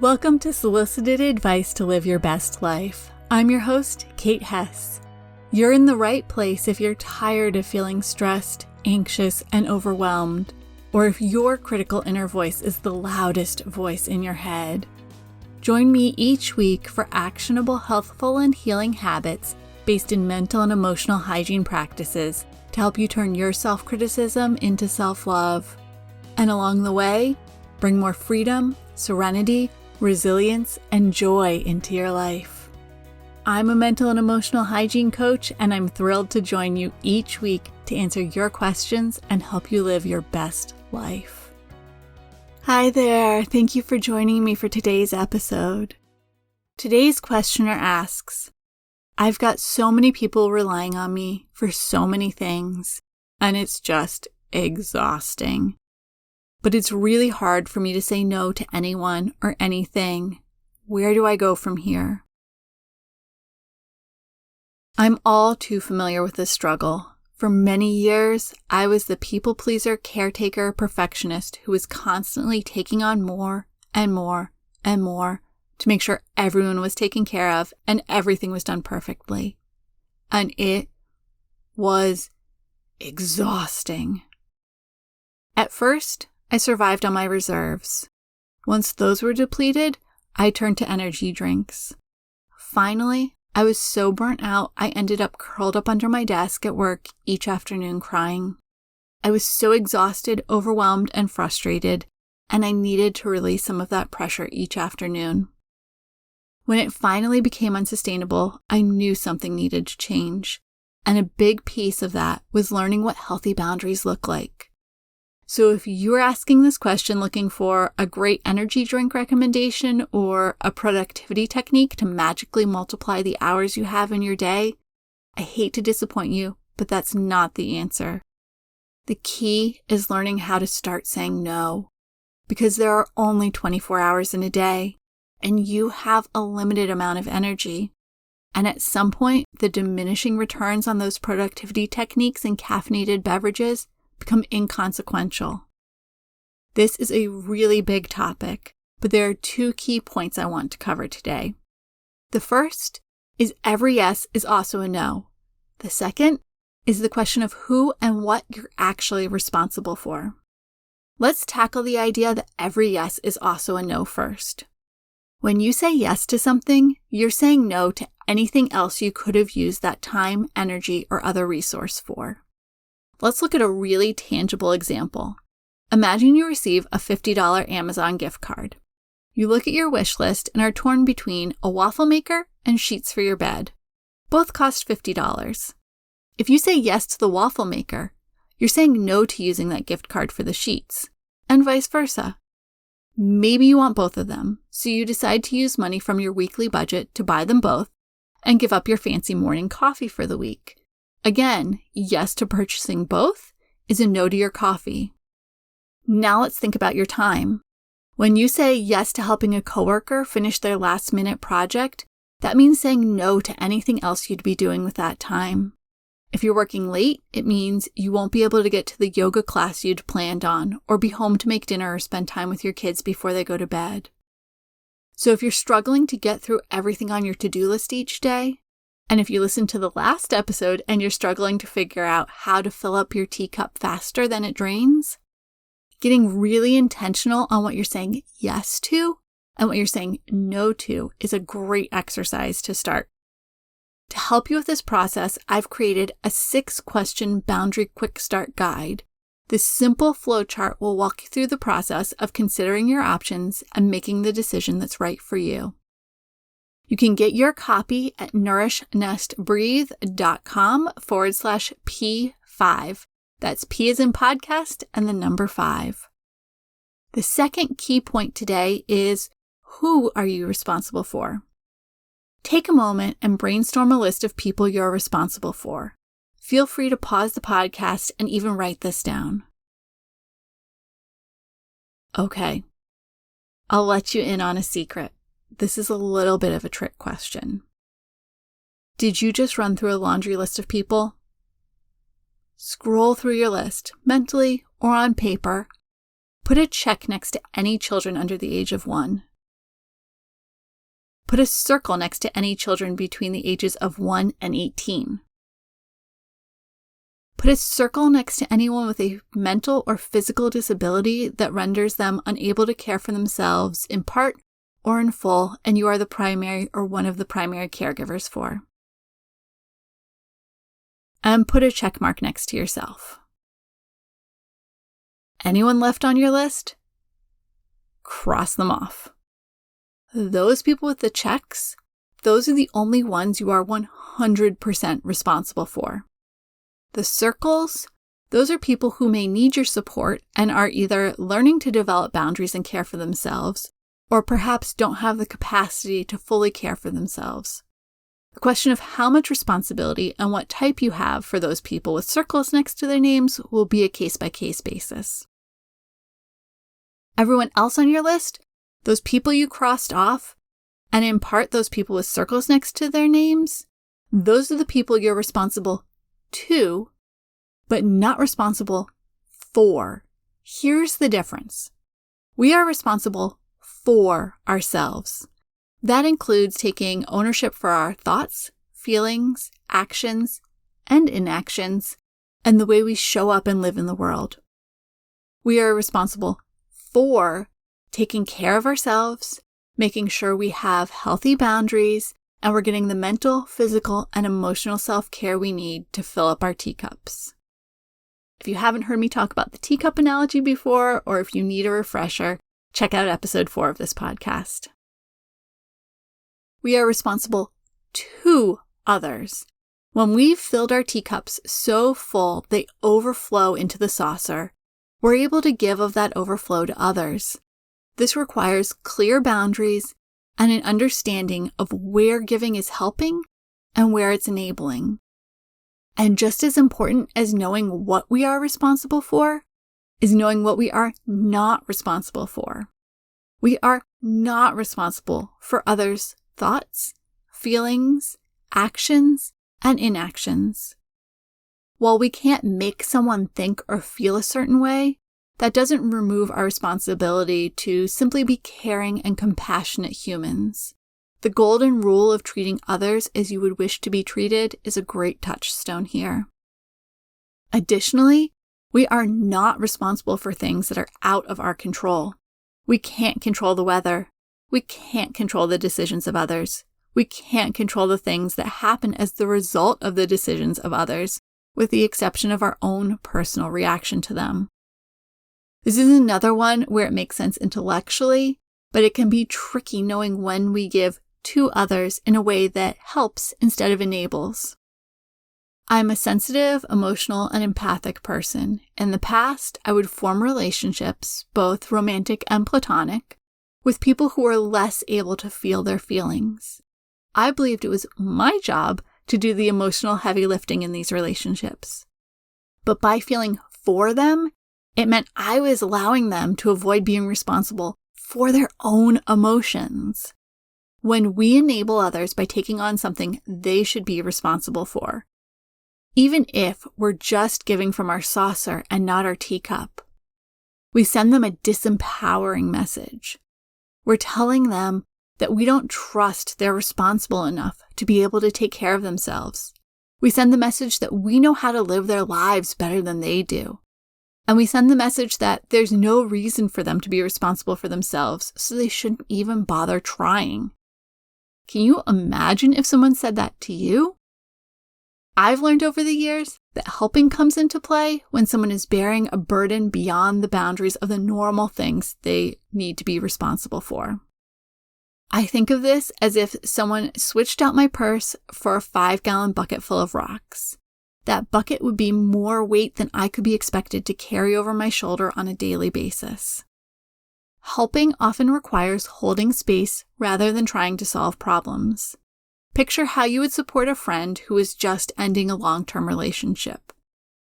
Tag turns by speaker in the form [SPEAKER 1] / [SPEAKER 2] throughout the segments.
[SPEAKER 1] Welcome to Solicited Advice to Live Your Best Life. I'm your host, Kate Hess. You're in the right place if you're tired of feeling stressed, anxious, and overwhelmed, or if your critical inner voice is the loudest voice in your head. Join me each week for actionable, healthful, and healing habits based in mental and emotional hygiene practices to help you turn your self-criticism into self-love. And along the way, bring more freedom, serenity, resilience, and joy into your life. I'm a mental and emotional hygiene coach, and I'm thrilled to join you each week to answer your questions and help you live your best life. Hi there. Thank you for joining me for today's episode. Today's questioner asks, I've got so many people relying on me for so many things, and it's just exhausting. But it's really hard for me to say no to anyone or anything. Where do I go from here? I'm all too familiar with this struggle. For many years, I was the people pleaser, caretaker, perfectionist who was constantly taking on more and more and more to make sure everyone was taken care of and everything was done perfectly. And it was exhausting. At first, I survived on my reserves. Once those were depleted, I turned to energy drinks. Finally, I was so burnt out, I ended up curled up under my desk at work each afternoon crying. I was so exhausted, overwhelmed, and frustrated, and I needed to release some of that pressure each afternoon. When it finally became unsustainable, I knew something needed to change, and a big piece of that was learning what healthy boundaries look like. So if you're asking this question looking for a great energy drink recommendation or a productivity technique to magically multiply the hours you have in your day, I hate to disappoint you, but that's not the answer. The key is learning how to start saying no, because there are only 24 hours in a day, and you have a limited amount of energy. And at some point, the diminishing returns on those productivity techniques and caffeinated beverages become inconsequential. This is a really big topic, but there are two key points I want to cover today. The first is every yes is also a no. The second is the question of who and what you're actually responsible for. Let's tackle the idea that every yes is also a no first. When you say yes to something, you're saying no to anything else you could have used that time, energy, or other resource for. Let's look at a really tangible example. Imagine you receive a $50 Amazon gift card. You look at your wish list and are torn between a waffle maker and sheets for your bed. Both cost $50. If you say yes to the waffle maker, you're saying no to using that gift card for the sheets, and vice versa. Maybe you want both of them, so you decide to use money from your weekly budget to buy them both and give up your fancy morning coffee for the week. Again, yes to purchasing both is a no to your coffee. Now let's think about your time. When you say yes to helping a coworker finish their last-minute project, that means saying no to anything else you'd be doing with that time. If you're working late, it means you won't be able to get to the yoga class you'd planned on or be home to make dinner or spend time with your kids before they go to bed. So if you're struggling to get through everything on your to-do list each day, and if you listen to the last episode and you're struggling to figure out how to fill up your teacup faster than it drains, getting really intentional on what you're saying yes to and what you're saying no to is a great exercise to start. To help you with this process, I've created a 6-question boundary quick start guide. This simple flowchart will walk you through the process of considering your options and making the decision that's right for you. You can get your copy at nourishnestbreathe.com/P5. That's P as in podcast and the number 5. The second key point today is who are you responsible for? Take a moment and brainstorm a list of people you're responsible for. Feel free to pause the podcast and even write this down. Okay, I'll let you in on a secret. This is a little bit of a trick question. Did you just run through a laundry list of people? Scroll through your list, mentally or on paper. Put a check next to any children under the age of 1. Put a circle next to any children between the ages of 1 and 18. Put a circle next to anyone with a mental or physical disability that renders them unable to care for themselves in part or in full, and you are the primary or one of the primary caregivers for. And put a check mark next to yourself. Anyone left on your list? Cross them off. Those people with the checks, those are the only ones you are 100% responsible for. The circles, those are people who may need your support and are either learning to develop boundaries and care for themselves, or perhaps don't have the capacity to fully care for themselves. The question of how much responsibility and what type you have for those people with circles next to their names will be a case-by-case basis. Everyone else on your list, those people you crossed off, and in part those people with circles next to their names, those are the people you're responsible to, but not responsible for. Here's the difference. We are responsible for ourselves. That includes taking ownership for our thoughts, feelings, actions, and inactions, and the way we show up and live in the world. We are responsible for taking care of ourselves, making sure we have healthy boundaries, and we're getting the mental, physical, and emotional self-care we need to fill up our teacups. If you haven't heard me talk about the teacup analogy before, or if you need a refresher, check out episode 4 of this podcast. We are responsible to others. When we've filled our teacups so full they overflow into the saucer, we're able to give of that overflow to others. This requires clear boundaries and an understanding of where giving is helping and where it's enabling. And just as important as knowing what we are responsible for is knowing what we are not responsible for. We are not responsible for others' thoughts, feelings, actions, and inactions. While we can't make someone think or feel a certain way, that doesn't remove our responsibility to simply be caring and compassionate humans. The golden rule of treating others as you would wish to be treated is a great touchstone here. Additionally, we are not responsible for things that are out of our control. We can't control the weather. We can't control the decisions of others. We can't control the things that happen as the result of the decisions of others, with the exception of our own personal reaction to them. This is another one where it makes sense intellectually, but it can be tricky knowing when we give to others in a way that helps instead of enables. I'm a sensitive, emotional, and empathic person. In the past, I would form relationships, both romantic and platonic, with people who were less able to feel their feelings. I believed it was my job to do the emotional heavy lifting in these relationships. But by feeling for them, it meant I was allowing them to avoid being responsible for their own emotions. When we enable others by taking on something they should be responsible for, even if we're just giving from our saucer and not our teacup, we send them a disempowering message. We're telling them that we don't trust they're responsible enough to be able to take care of themselves. We send the message that we know how to live their lives better than they do. And we send the message that there's no reason for them to be responsible for themselves, so they shouldn't even bother trying. Can you imagine if someone said that to you? I've learned over the years that helping comes into play when someone is bearing a burden beyond the boundaries of the normal things they need to be responsible for. I think of this as if someone switched out my purse for a 5-gallon bucket full of rocks. That bucket would be more weight than I could be expected to carry over my shoulder on a daily basis. Helping often requires holding space rather than trying to solve problems. Picture how you would support a friend who is just ending a long-term relationship.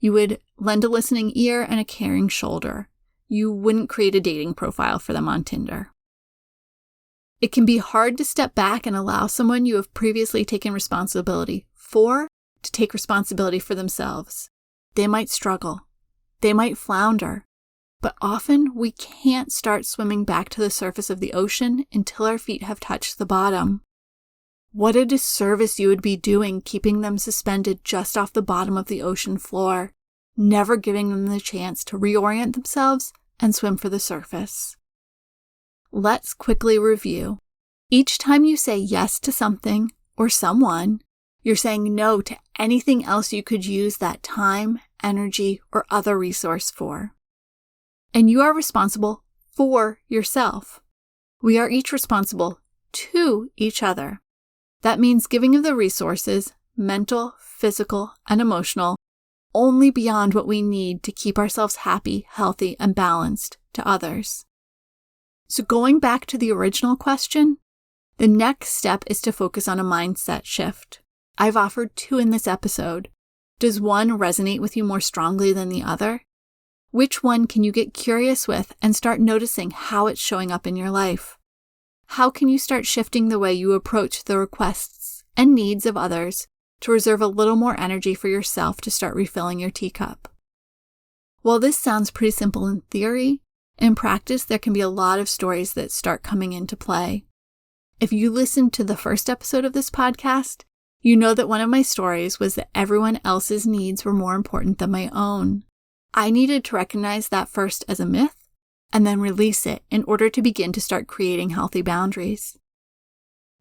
[SPEAKER 1] You would lend a listening ear and a caring shoulder. You wouldn't create a dating profile for them on Tinder. It can be hard to step back and allow someone you have previously taken responsibility for to take responsibility for themselves. They might struggle. They might flounder. but often we can't start swimming back to the surface of the ocean until our feet have touched the bottom. What a disservice you would be doing keeping them suspended just off the bottom of the ocean floor, never giving them the chance to reorient themselves and swim for the surface. Let's quickly review. Each time you say yes to something or someone, you're saying no to anything else you could use that time, energy, or other resource for. And you are responsible for yourself. We are each responsible to each other. That means giving of the resources, mental, physical, and emotional, only beyond what we need to keep ourselves happy, healthy, and balanced to others. So going back to the original question, the next step is to focus on a mindset shift. I've offered 2 in this episode. Does one resonate with you more strongly than the other? Which one can you get curious with and start noticing how it's showing up in your life? How can you start shifting the way you approach the requests and needs of others to reserve a little more energy for yourself to start refilling your teacup? While this sounds pretty simple in theory, in practice there can be a lot of stories that start coming into play. If you listened to the first episode of this podcast, you know that one of my stories was that everyone else's needs were more important than my own. I needed to recognize that first as a myth, and then release it in order to begin to start creating healthy boundaries.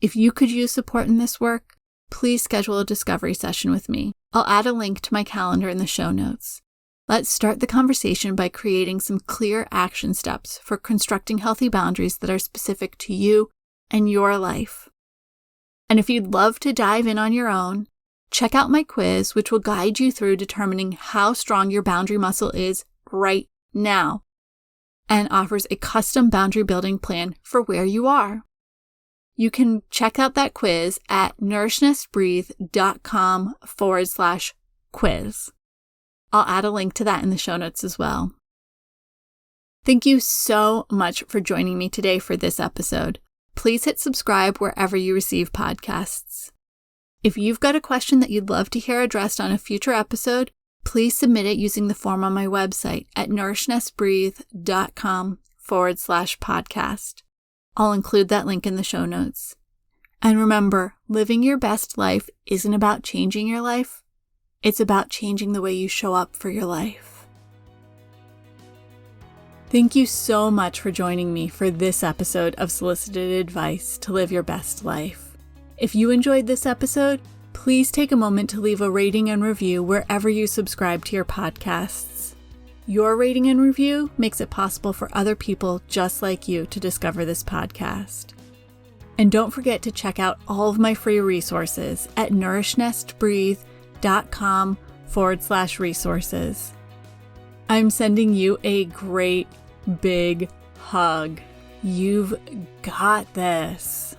[SPEAKER 1] If you could use support in this work, please schedule a discovery session with me. I'll add a link to my calendar in the show notes. Let's start the conversation by creating some clear action steps for constructing healthy boundaries that are specific to you and your life. And if you'd love to dive in on your own, check out my quiz, which will guide you through determining how strong your boundary muscle is right now, and offers a custom boundary building plan for where you are. You can check out that quiz at nourishnesbreathe.com/quiz. I'll add a link to that in the show notes as well. Thank you so much for joining me today for this episode. Please hit subscribe wherever you receive podcasts. If you've got a question that you'd love to hear addressed on a future episode, please submit it using the form on my website at nourishnesbreathe.com/podcast. I'll include that link in the show notes. And remember, living your best life isn't about changing your life. It's about changing the way you show up for your life. Thank you so much for joining me for this episode of Solicited Advice to Live Your Best Life. If you enjoyed this episode, please take a moment to leave a rating and review wherever you subscribe to your podcasts. Your rating and review makes it possible for other people just like you to discover this podcast. And don't forget to check out all of my free resources at nourishnesbreathe.com/resources. I'm sending you a great big hug. You've got this.